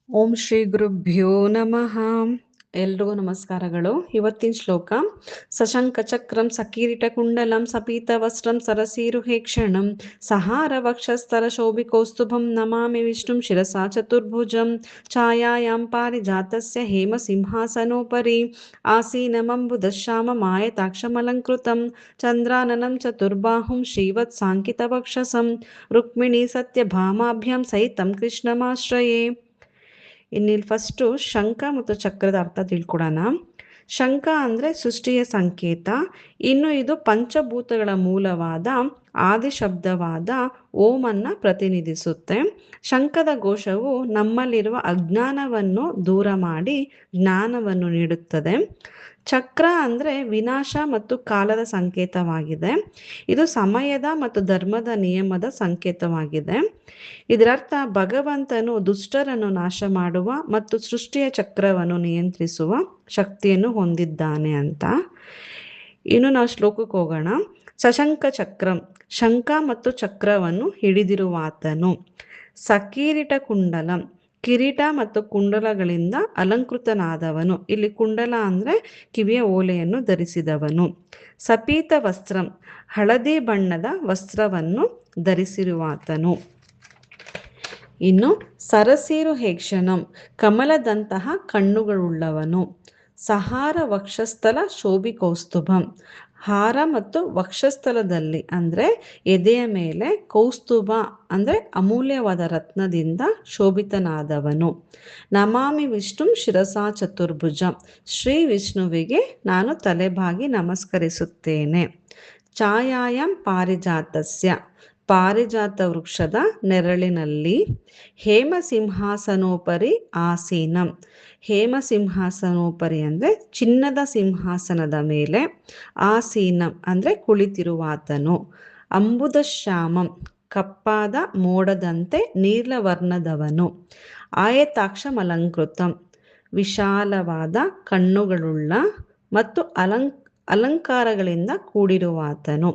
ಓಂ ಶ್ರೀ ಗುರುಭ್ಯೋ ನಮಃ. ಎಲ್ರಿಗೂ ನಮಸ್ಕಾರಗಳು. ಇವತ್ತಿನ ಶ್ಲೋಕ: ಸಶಂಕ ಚಕ್ರಂ ಸಕೀರಿಟ ಕುಂಡಲಂ ಸಪೀತ ವಸ್ತ್ರಂ ಸರಸೀರು ಹೇಕ್ಷಣಂ ಸಹಾರ ವಕ್ಷಸ್ಥಲ ಶೋಭಿಕೌಸ್ತುಭಂ ನಮಾಮಿ ವಿಷ್ಣುಂ ಶಿರಸಾ ಚತುರ್ಭುಜಂ ಛಾಯಾಯಾಂ ಪಾರಿಜಾತಸ್ಯ ಹೇಮ ಸಿಂಹಾಸನೋಪರಿ ಆಸೀನಮಂಬುದಶ್ಯಾಮ ಮಾಯತಾಕ್ಷಮಲಂಕೃತಂ ಚಂದ್ರಾನನಂ ಚತುರ್ಬಾಹುಂ ಶ್ರೀವತ್ಸಾಂಕಿತವಕ್ಷಸಂ ರುಕ್ಮಿಣೀ ಸತ್ಯಭಾಮಾಭ್ಯಾಂ ಸಹಿತಂ ಕೃಷ್ಣಮಾಶ್ರಯೇ. ಇನ್ನಿಲ್ಲಿ ಫಸ್ಟು ಶಂಖ ಮತ್ತು ಚಕ್ರದ ಅರ್ಥ ತಿಳ್ಕೊಡೋಣ. ಶಂಖ ಅಂದರೆ ಸೃಷ್ಟಿಯ ಸಂಕೇತ. ಇನ್ನು ಇದು ಪಂಚಭೂತಗಳ ಮೂಲವಾದ ಆದಿಶಬ್ದವಾದ ಓಮನ್ನು ಪ್ರತಿನಿಧಿಸುತ್ತೆ. ಶಂಖದ ಘೋಷವು ನಮ್ಮಲ್ಲಿರುವ ಅಜ್ಞಾನವನ್ನು ದೂರ ಮಾಡಿ ಜ್ಞಾನವನ್ನು ನೀಡುತ್ತದೆ. ಚಕ್ರ ಅಂದರೆ ವಿನಾಶ ಮತ್ತು ಕಾಲದ ಸಂಕೇತವಾಗಿದೆ. ಇದು ಸಮಯದ ಮತ್ತು ಧರ್ಮದ ನಿಯಮದ ಸಂಕೇತವಾಗಿದೆ. ಇದರರ್ಥ ಭಗವಂತನು ದುಷ್ಟರನ್ನು ನಾಶ ಮಾಡುವ ಮತ್ತು ಸೃಷ್ಟಿಯ ಚಕ್ರವನ್ನು ನಿಯಂತ್ರಿಸುವ ಶಕ್ತಿಯನ್ನು ಹೊಂದಿದ್ದಾನೆ ಅಂತ. ಇನ್ನು ನಾವು ಶ್ಲೋಕಕ್ಕೆ ಹೋಗೋಣ. ಸಶಂಕ ಚಕ್ರಂ, ಶಂಖ ಮತ್ತು ಚಕ್ರವನ್ನು ಹಿಡಿದಿರುವಾತನು. ಸಕೀರಿಟ ಕುಂಡಲಂ, ಕಿರೀಟ ಮತ್ತು ಕುಂಡಲಗಳಿಂದ ಅಲಂಕೃತನಾದವನು. ಇಲ್ಲಿ ಕುಂಡಲ ಅಂದರೆ ಕಿವಿಯ ಓಲೆಯನ್ನು ಧರಿಸಿದವನು. ಸಪೀತ ವಸ್ತ್ರಂ, ಹಳದಿ ಬಣ್ಣದ ವಸ್ತ್ರವನ್ನು ಧರಿಸಿರುವಾತನು. ಇನ್ನು ಸರಸೀರು ಹೇಕ್ಷಣಂ, ಕಮಲದಂತಹ ಕಣ್ಣುಗಳುಳ್ಳವನು. ಸಹಾರ ವಕ್ಷಸ್ಥಲ ಶೋಭಿಕೌಸ್ತುಭಂ, ಹಾರ ಮತ್ತು ವಕ್ಷಸ್ಥಲದಲ್ಲಿ ಅಂದರೆ ಎದೆಯ ಮೇಲೆ ಕೌಸ್ತುಭ ಅಂದರೆ ಅಮೂಲ್ಯವಾದ ರತ್ನದಿಂದ ಶೋಭಿತನಾದವನು. ನಮಾಮಿ ವಿಷ್ಣುಂ ಶಿರಸಾ ಚತುರ್ಭುಜ, ಶ್ರೀ ವಿಷ್ಣುವಿಗೆ ನಾನು ತಲೆಬಾಗಿ ನಮಸ್ಕರಿಸುತ್ತೇನೆ. ಛಾಯಾಯಂ ಪಾರಿಜಾತಸ್ಯ, ಪಾರಿಜಾತ ವೃಕ್ಷದ ನೆರಳಿನಲ್ಲಿ. ಹೇಮ ಸಿಂಹಾಸನೋಪರಿ ಆಸೀನಂ, ಹೇಮ ಸಿಂಹಾಸನೋಪರಿ ಅಂದರೆ ಚಿನ್ನದ ಸಿಂಹಾಸನದ ಮೇಲೆ. ಆಸೀನಂ ಅಂದರೆ ಕುಳಿತಿರುವಾತನು. ಅಂಬುದಶ್ಯಾಮಂ, ಕಪ್ಪಾದ ಮೋಡದಂತೆ ನೀಲವರ್ಣದವನು. ಆಯತಾಕ್ಷಮಲಂಕೃತಂ, ವಿಶಾಲವಾದ ಕಣ್ಣುಗಳುಳ್ಳ ಮತ್ತು ಅಲಂಕಾರಗಳಿಂದ ಕೂಡಿರುವಾತನು.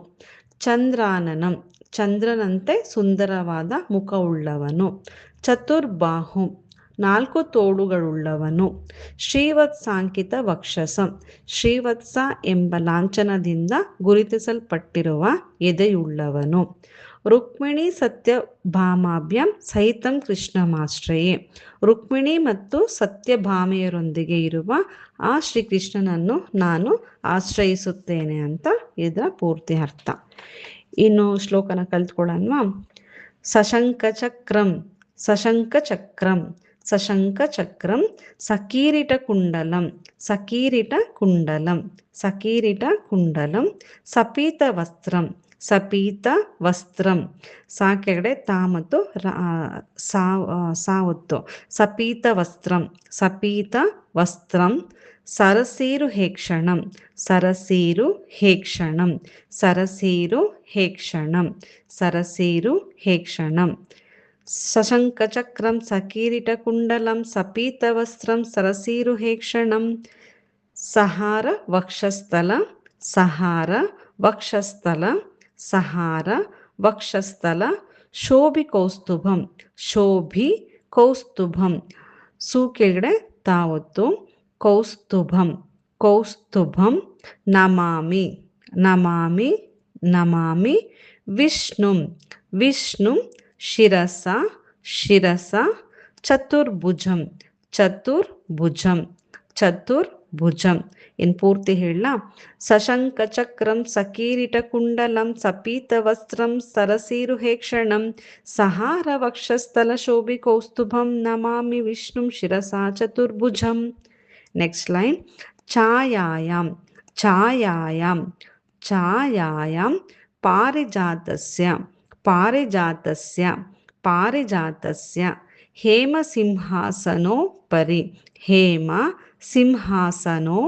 ಚಂದ್ರಾನನಂ, ಚಂದ್ರನಂತೆ ಸುಂದರವಾದ ಮುಖವುಳ್ಳವನು. ಚತುರ್ಬಾಹು, 4 ತೋಳುಗಳುಳ್ಳವನು. ಶ್ರೀವತ್ಸಾಂಕಿತ ವಕ್ಷಸಂ, ಶ್ರೀವತ್ಸ ಎಂಬ ಲಾಂಛನದಿಂದ ಗುರುತಿಸಲ್ಪಟ್ಟಿರುವ ಎದೆಯುಳ್ಳವನು. ರುಕ್ಮಿಣಿ ಸತ್ಯಭಾಮಾಭ್ಯಾಂ ಸಹಿತಂ ಕೃಷ್ಣಮಾಶ್ರಯೇ, ರುಕ್ಮಿಣಿ ಮತ್ತು ಸತ್ಯಭಾಮೆಯರೊಂದಿಗೆ ಇರುವ ಆ ಶ್ರೀಕೃಷ್ಣನನ್ನು ನಾನು ಆಶ್ರಯಿಸುತ್ತೇನೆ ಅಂತ ಇದರ ಪೂರ್ತಿ ಅರ್ಥ. ಇನ್ನು ಶ್ಲೋಕನ ಕಲ್ತ್ಕೊಳ್ಳೋಣ. ಸಶಂಕ ಚಕ್ರಂ, ಸಶಂಕ ಚಕ್ರಂ, ಸಶಂಕ ಚಕ್ರಂ ಸಕೀರಿಟ ಕುಂಡಲಂ, ಸಕೀರಿಟ ಕುಂಡಲಂ, ಸಕೀರಿಟ ಕುಂಡಲಂ. ಸಪೀತ ವಸ್ತ್ರಂ, ಸಪೀತ ವಸ್ತ್ರಂ, ಸಾ ಕೆಳಗಡೆ ತಾ ಮತ್ತು ಸಾವತ್ತು. ಸಪೀತ ವಸ್ತ್ರಂ, ಸಪೀತ ವಸ್ತ್ರಂ. ಸರಸೀರು ಹೇಕ್ಷಣಂ, ಸರಸೀರು ಹೇಕ್ಷಣಂ, ಸರಸೀರು ಹೇಕ್ಷಣಂ, ಸರಸೀರು ಹೇಕ್ಷಣಂ. ಸಶಂಕ ಚಕ್ರಂ ಸಕೀರಿಟ ಕುಂಡಲಂ ಸಪೀತ ವಸ್ತ್ರಂ ಸರಸೀರು ಹೇಕ್ಷಣಂ. ಸಹಾರ ವಕ್ಷಸ್ಥಲ, ಸಹಾರ ವಕ್ಷಸ್ಥಲ, ಸಹಾರ ವಕ್ಷಸ್ಥಲ. ಶೋಭಿ ಕೌಸ್ತುಭಂ, ಶೋಭಿ ಕೌಸ್ತುಭಂ, ಸು ಕೆಳಗಡೆ ತಾವತ್ತು. ಕೌಸ್ತುಭಂ, ಕೌಸ್ತುಭಂ. ನಮಾಮಿ, ನಮಾಮಿ, ನಮಾಮಿ. ವಿಷ್ಣುಂ, ವಿಷ್ಣುಂ. ಶಿರಸ, ಶಿರಸ. ಚತುರ್ಭುಜಂ, ಚತುರ್ಭುಜಂ, ಚತುರ್ಭುಜಂ. ಇನ್ನು ಪೂರ್ತಿ ಹೇಳ. ಸಶಂಕ ಚಕ್ರಂ ಸಕೀರಿಟ ಕುಂಡಲಂ ಸಪೀತ ವಸ್ತ್ರಂ ಸರಸೀರು ಹೇಕ್ಷಣಂ ಸಹಾರ ವಕ್ಷಸ್ಥಲ ಶೋಭಿ ಕೌಸ್ತುಭಂ ನಮಾಮಿ ವಿಷ್ಣುಂ ಶಿರಸಾ ಚತುರ್ಭುಜಂ. Next line. ಛಾಯಾಯಾಂ, ಛಾಯಾಯಾಂ, ಛಾಯಾಯಾಂ. ಪಾರಿಜಾತಸ್ಯ, ಪಾರಿಜಾತಸ್ಯ, ಪಾರಿಜಾತಸ್ಯ. ಹೇಮ ಸಿಂಹಾಸನೋ ಪರಿ, ಹೇಮ ಸಿಂಹಾಸನೋ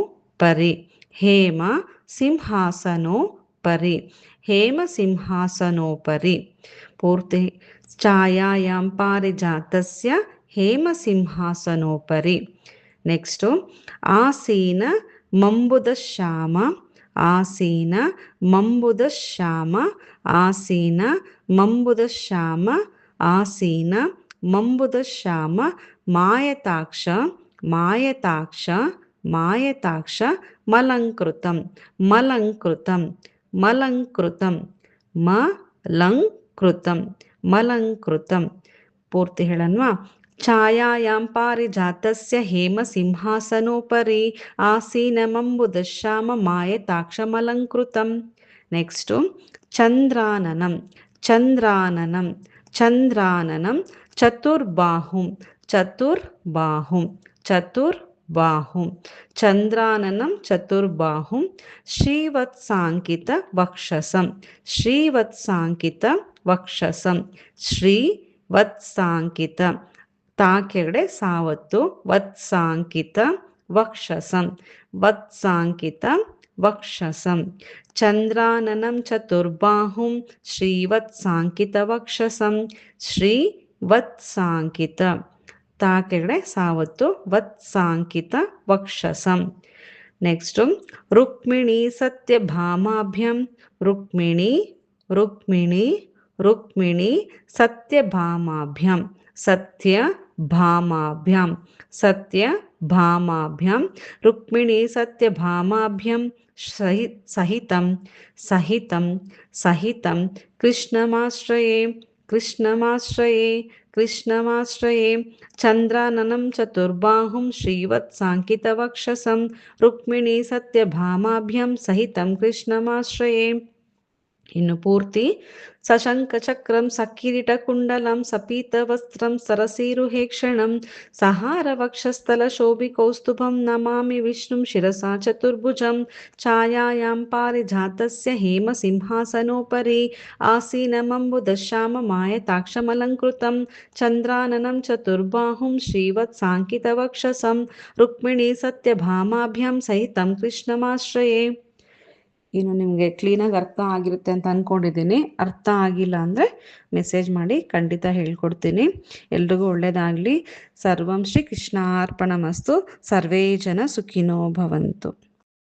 ಪರಿ, ಹೇಮ ಸಿಂಹಾಸನೋ ಪರಿ, ಹೇಮ ಸಿಂಹಾಸನೋಪರಿ. ಪೂರ್ತಿ. ಛಾಯಾಯಾಂ ಪಾರಿಜಾತಸ್ಯ ಹೇಮ ಸಿಂಹಾಸನೋಪರಿ. ನೆಕ್ಸ್ಟು. ಆಸೀನ ಮಂಬುದಶ್ಯಾಮ, ಆಸೀನ ಮಂಬುದಶ್ಯಾಮ, ಆಸೀನ ಮಂಬುದಶ್ಯಾಮ, ಆಸೀನ ಮಂಬುದಶ್ಯಾಮ. ಮಾಯತಾಕ್ಷ ಮಾಯತಾಕ್ಷ ಮಾಯತಾಕ್ಷ ಮಲಂಕೃತಂ ಮಲಂಕೃತಂ ಮಲಂಕೃತಂ ಮಲಂಕೃತಂ ಮಲಂಕೃತಂ. ಪೂರ್ತಿ ಹೇಳನ್ವಾ? ಛಾಯಾಯಾಂ ಪಾರಿಜಾತಸ್ಯ ಹೇಮ ಸಿಂಹಾಸನೋಪರಿ ಆಸೀನಮಂಬುದಶ್ಯಾಮ ಮಾಯತಾಕ್ಷಮಲಂಕೃತಂ. ನೆಕ್ಸ್ಟು ಚಂದ್ರಾನನಂ ಚಂದ್ರಾನನಂ ಚಂದ್ರಾನನಂ ಚತುರ್ಬಾಹುಂ ಚತುರ್ಬಾಹುಂ ಚತುರ್ಬಾಹುಂ ಚಂದ್ರಾನನಂ ಚತುರ್ಬಾಹುಂ ಶ್ರೀವತ್ಸಾಂಕಿತ ವಕ್ಷಸಂ ಶ್ರೀವತ್ಸಾಂಕಿತ ವಕ್ಷಸಂ ಶ್ರೀವತ್ಸಾಂಕಿತ ತಾ ಕೆಳಗಡೆ ಸಾವತ್ತು ವತ್ಸಾಂಕಿತ ವಕ್ಷಸಂ ವತ್ಸಾಂಕಿತ ವಕ್ಷಸಂ ಚಂದ್ರಾನನಂ ಚತುರ್ಬಾಹುಂ ಶ್ರೀವತ್ಸಾಂಕಿತ ವಕ್ಷಸಂ ಶ್ರೀವತ್ಸಾಂಕಿತ ತಾ ಕೆಳಗಡೆ ಸಾವತ್ತು ವತ್ಸಾಂಕಿತ ವಕ್ಷಸಂ. ನೆಕ್ಸ್ಟು ರುಕ್ಮಿಣಿ ಸತ್ಯಭಾಮಾಭ್ಯಂ ರುಕ್ಮಿಣಿ ರುಕ್ಮಿಣಿ ರುಕ್ಮಿಣಿ ಸತ್ಯಭಾಮಾಭ್ಯಂ ಸತ್ಯಭಾಮಾಭ್ಯಂ ಸತ್ಯಭಾಮಾಭ್ಯಂ ರುಕ್ಮಿಣಿ ಸತ್ಯಭಾಮಾಭ್ಯಂ ಸಹಿತಂ ಸಹಿತಂ ಸಹಿತಂ ಕೃಷ್ಣಮಾಶ್ರಯೇ ಕೃಷ್ಣಮಾಶ್ರಯೇ ಕೃಷ್ಣಮಾಶ್ರಯೇ ಚಂದ್ರಾನನಂ ಚತುರ್ಬಾಹುಂ ಶ್ರೀವತ್ಸಾಂಕಿತವಕ್ಷಸಂ ರುಕ್ಮಿಣಿ ಸತ್ಯಭಾಮಾಭ್ಯಂ ಸಹಿತಂ ಕೃಷ್ಣಮಾಶ್ರಯೇ. ಇನ್ನು ಪೂರ್ತಿ ಸಶಂಖಚಕ್ರಂ ಸಕಿರೀಟಕುಂಡಲಂ ಸಪೀತವಸ್ತ್ರಂ ಸರಸೀರುಹೇಕ್ಷಣಂ ಸಹಾರವಕ್ಷಸ್ಥಲಶೋಭಿಕೌಸ್ತುಭಂ ನಮಾಮಿ ವಿಷ್ಣುಂ ಶಿರಸಾ ಚತುರ್ಭುಜಂ ಛಾಯಾಯಾಂ ಪಾರಿಜಾತಸ್ಯ ಹೇಮಸಿಂಹಾಸನೋಪರಿ ಆಸೀನಮಂಬುದಶ್ಯಾಮ ಮಾಯತಾಕ್ಷಮಲಂಕೃತಂ ಚಂದ್ರಾನನಂ ಚತುರ್ಬಾಹುಂ ಶ್ರೀವತ್ಸಾಂಕಿತವಕ್ಷಸಂ ರುಕ್ಮಿಣಿ ಸತ್ಯಭಾಮಾಭ್ಯಾಂ ಸಹಿತಂ ಕೃಷ್ಣಮಾಶ್ರಯೇ. ಇನ್ನು ನಿಮಗೆ ಕ್ಲೀನಾಗಿ ಅರ್ಥ ಆಗಿರುತ್ತೆ ಅಂತ ಅಂದ್ಕೊಂಡಿದ್ದೀನಿ. ಅರ್ಥ ಆಗಿಲ್ಲ ಅಂದರೆ ಮೆಸೇಜ್ ಮಾಡಿ, ಖಂಡಿತ ಹೇಳ್ಕೊಡ್ತೀನಿ. ಎಲ್ರಿಗೂ ಒಳ್ಳೆಯದಾಗಲಿ. ಸರ್ವಂ ಶ್ರೀ ಕೃಷ್ಣಾರ್ಪಣಮಸ್ತು. ಸರ್ವೇ ಜನ ಸುಖಿನೋ ಭವಂತು.